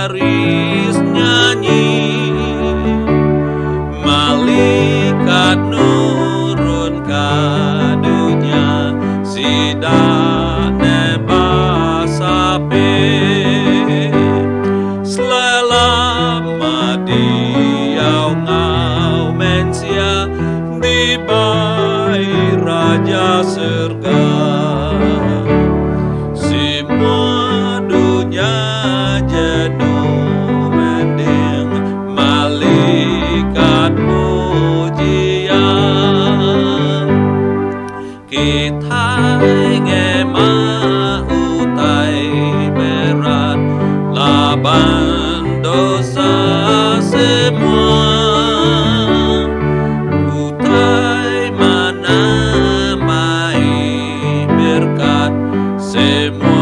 baris nyanyi, malaikat nurun ka dunya sidak nebasape, selama diau ngau mensia di bai raja surga. Semua dunia jenuh mending malaikat pujian. Kita ngema utai berat laban dosa semua, utai mana mai berkat semua.